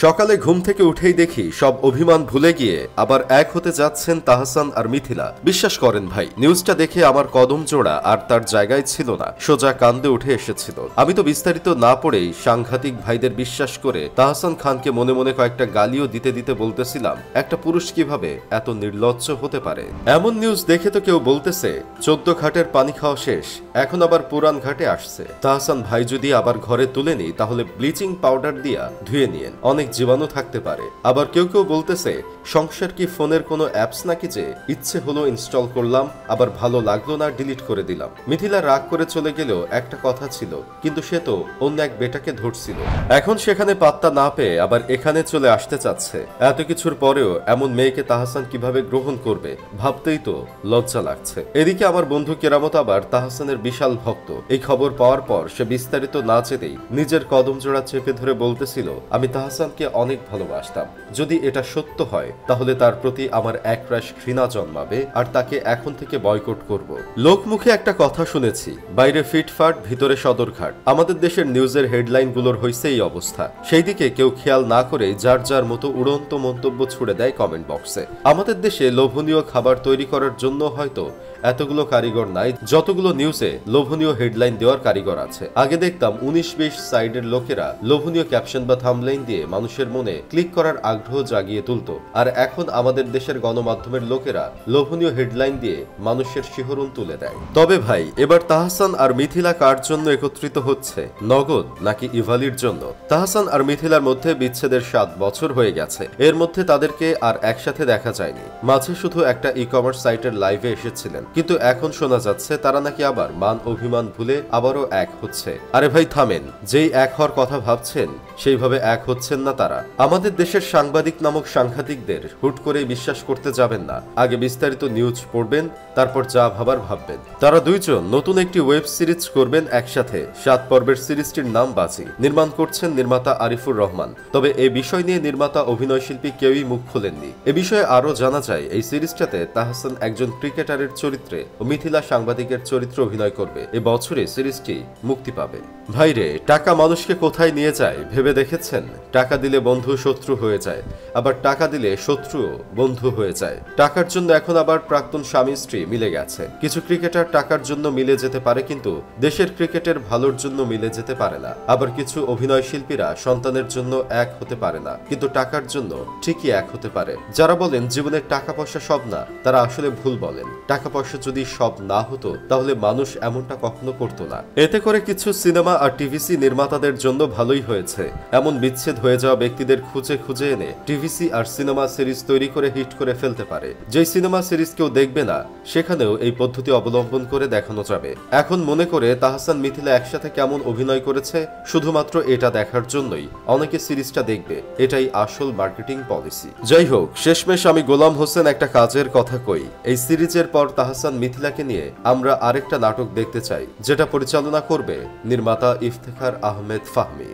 সকালে ঘুম থেকে উঠেই দেখি সব অভিমান ভুলে গিয়ে আবার এক হতে যাচ্ছেন তাহসান আর মিথিলা। বিশ্বাস করেন ভাই, নিউজটা দেখে আমার কদম জোড়া আর তার জায়গায় ছিল না, সোজা কান্দে উঠে এসেছিল। আমি তো বিস্তারিত না পড়েই সাংঘাতিক ভাইদের বিশ্বাস করে তাহসান খানকে মনে মনে কয়েকটা গালিও দিতে দিতে বলতেছিলাম, একটা পুরুষ কিভাবে এত নির্লজ্জ হতে পারে। এমন নিউজ দেখে তো কেউ বলতেছে 14 ঘাটের পানি খাওয়া শেষ, এখন আবার পুরান ঘাটে আসছে। তাহসান ভাই যদি আবার ঘরে তুলে নি তাহলে ব্লিচিং পাউডার দিয়া ধুয়ে নিয়েন, অনেক জীবাণু থাকতে পারে। আবার কেউ কেউ বলতেছে সংসার কি ফোনের কোনো অ্যাপস নাকি যে ইচ্ছে হলো ইনস্টল করলাম, আবার ভালো লাগলো না ডিলিট করে দিলাম। মিথিলা রাগ করে চলে গেলেও একটা কথা ছিল, কিন্তু সে তো অন্য এক বেটাকে ধরছিল। এখন সেখানে পাত্তা না পেয়ে আবার এখানে চলে আসতে চাচ্ছে। এত কিছুর পরেও এমন মেয়েকে তাহসান কিভাবে গ্রহণ করবে ভাবতেই তো লজ্জা লাগছে। এদিকে আমার বন্ধু কেরামত আবার তাহসানের বিশাল ভক্ত। এই খবর পাওয়ার পর সে বিস্তারিত না চেতেই নিজের কদম জোড়া চেপে ধরে বলতেছিল, আমি তাহসানকে অনেক ভালোবাসতাম, যদি এটা সত্য হয় তাহলে তার প্রতি আমার একরাশ ঘৃণা জন্মাবে আর তাকে এখন থেকে বয়কট করব। লোকমুখে একটা কথা শুনেছি, বাইরে ফিটফাট ভিতরে সদরঘাট। আমাদের দেশের নিউজের হেডলাইন গুলোর হয়েছে এই অবস্থা। সেই দিকে কেউ খেয়াল না করে যার যার মতো উড়ন্ত মন্তব্য ছুড়ে দেয় কমেন্ট বক্সে। আমাদের দেশে লোভনীয় খাবার তৈরি করার জন্য হয়তো এতগুলো কারিগর নাই যতগুলো নিউজে লোভনীয় হেডলাইন দেওয়ার কারিগর আছে। আগে দেখতাম 19-20 সাইডের লোকেরা লোভনীয় ক্যাপশন বা থাম্বলাইন দিয়ে মানুষের মনে ক্লিক করার আগ্রহ জাগিয়ে তুলত, আর এখন আমাদের দেশের গণমাধ্যমের লোকেরা লোভনীয় হেডলাইন দিয়ে মানুষের শিহরণ তুলে দেয়। তবে ভাই, এবার তাহসান আর মিথিলা কার জন্য একত্রিত হচ্ছে, নগদ নাকি ইভালির জন্য? তাহসান আর মিথিলার মধ্যে বিচ্ছেদের 7 বছর হয়ে গেছে। এর মধ্যে তাদেরকে আর একসাথে দেখা যায়নি, মাঝে শুধু একটা ই-কমার্স সাইটের লাইভে এসেছিলেন। কিন্তু এখন শোনা যাচ্ছে তারা নাকি আবার মান অভিমান ভুলে আবারও এক হচ্ছে। আরে ভাই থামেন, যেই এক হওয়ার কথা ভাবছেন সেইভাবে এক হচ্ছেন না তারা। আমাদের দেশের সাংবাদিক নামক সাংঘাতিকদের হুট করে বিশ্বাস করতে যাবেন না, আগে বিস্তারিত নিউজ পড়বেন, তারপর যা ভাবার ভাববেন। তারা দুইজন নতুন একটি ওয়েব সিরিজ করবেন একসাথে। 7 পর্বের সিরিজটির নাম বাজি, নির্মাণ করছেন নির্মাতা আরিফুর রহমান। তবে এই বিষয় নিয়ে নির্মাতা অভিনয়শিল্পী কেউই মুখ খোলেননি। এ বিষয়ে আরো জানা যায়, এই সিরিজটাতে তাহসান একজন ক্রিকেটারের চরিত্রে ও মিথিলা সাংবাদিকের চরিত্রে অভিনয় করবে। এ বছরে সিরিজটি মুক্তি পাবে। ভাইরে, টাকা মানুষকে কোথায় নিয়ে যায় ভেবে দেখেছেন? টাকা দিলে বন্ধু শত্রু হয়ে যায়, আবার টাকা দিলে শত্রুও বন্ধু হয়ে যায়। টাকার জন্য এখন আবার প্রাক্তন স্বামী স্ত্রী মিলে গেছে। কিছু ক্রিকেটার টাকার জন্য মিলে যেতে পারে, কিন্তু দেশের ক্রিকেটের ভালোর জন্য মিলে যেতে পারে না। আবার কিছু অভিনয় শিল্পীরা সন্তানের জন্য এক হতে পারে না, কিন্তু টাকার জন্য ঠিকই এক হতে পারে। যারা বলেন জীবনের টাকা পয়সা সব না, তারা আসলে ভুল বলেন। টাকা পয়সা যদি সব না হতো তাহলে মানুষ এমনটা কখনো করতো না। এতে করে কিছু সিনেমা আর টিভিসি নির্মাতাদের জন্য ভালোই হয়েছে। এমন বিচ্ছেদ হয়ে যাওয়া ব্যক্তিদের খুঁজে খুঁজে এনে টিভিসি আর সিনেমা সিরিজ তৈরি করে হিট করে ফেলতে পারে। যেই সিনেমা সিরিজ কেউ দেখবে না, সেখানেও এই পদ্ধতি অবলম্বন করে দেখানো যাবে। এখন মনে করে তাহসান মিথিলা একসাথে কেমন অভিনয় করেছে শুধুমাত্র এটা দেখার জন্যই অনেকে সিরিজটা দেখবে। এটাই আসল মার্কেটিং পলিসি। যাই হোক, শেষমেশ আমি গোলাম হোসেন একটা কাজের কথা কই। এই সিরিজের পর তাহসান মিথিলাকে নিয়ে আমরা আরেকটা নাটক দেখতে চাই, যেটা পরিচালনা করবে নির্মাতা ইফতেখার আহমেদ ফাহমি।